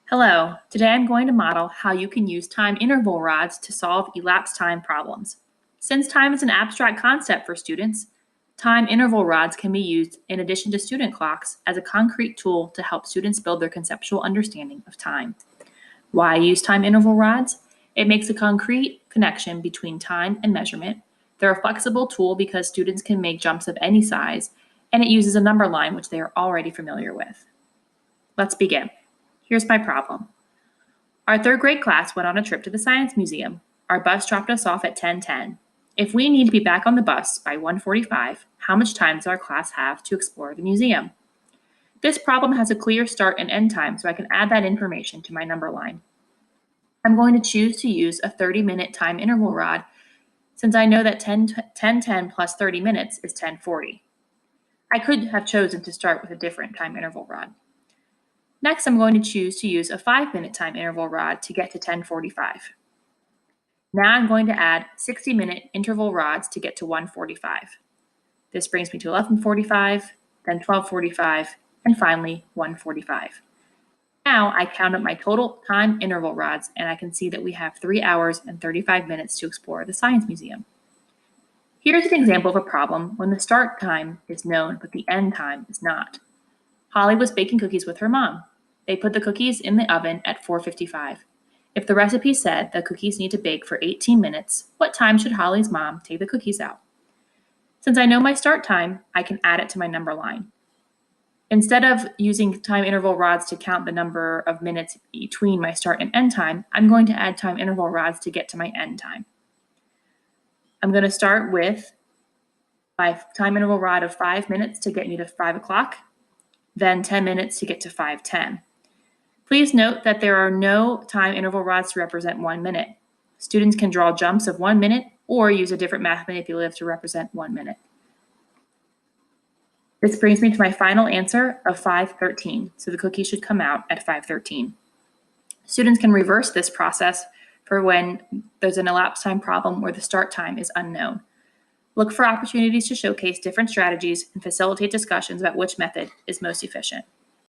Hello, today I'm going to model how you can use time interval rods to solve elapsed time problems. Since time is an abstract concept for students, time interval rods can be used in addition to student clocks as a concrete tool to help students build their conceptual understanding of time. Why use time interval rods? It makes a concrete connection between time and measurement. They're a flexible tool because students can make jumps of any size, and it uses a number line which they are already familiar with. Let's begin. Here's my problem. Our third grade class went on a trip to the Science Museum. Our bus dropped us off at 10:10. If we need to be back on the bus by 1:45, how much time does our class have to explore the museum? This problem has a clear start and end time, so I can add that information to my number line. I'm going to choose to use a 30-minute time interval rod since I know that 10:10 plus 30 minutes is 10:40. I could have chosen to start with a different time interval rod. Next, I'm going to choose to use a 5-minute time interval rod to get to 10:45. Now I'm going to add 60-minute interval rods to get to 1:45. This brings me to 11:45, then 12:45, and finally 1:45. Now I count up my total time interval rods and I can see that we have 3 hours and 35 minutes to explore the Science Museum. Here's an example of a problem when the start time is known but the end time is not. Holly was baking cookies with her mom. They put the cookies in the oven at 4:55. If the recipe said the cookies need to bake for 18 minutes, what time should Holly's mom take the cookies out? Since I know my start time, I can add it to my number line. Instead of using time interval rods to count the number of minutes between my start and end time, I'm going to add time interval rods to get to my end time. I'm going to start with my time interval rod of 5 minutes to get me to 5 o'clock, then 10 minutes to get to 5:10. Please note that there are no time interval rods to represent 1 minute. Students can draw jumps of 1 minute or use a different math manipulative to represent 1 minute. This brings me to my final answer of 5:13, so the cookie should come out at 5:13. Students can reverse this process for when there's an elapsed time problem where the start time is unknown. Look for opportunities to showcase different strategies and facilitate discussions about which method is most efficient.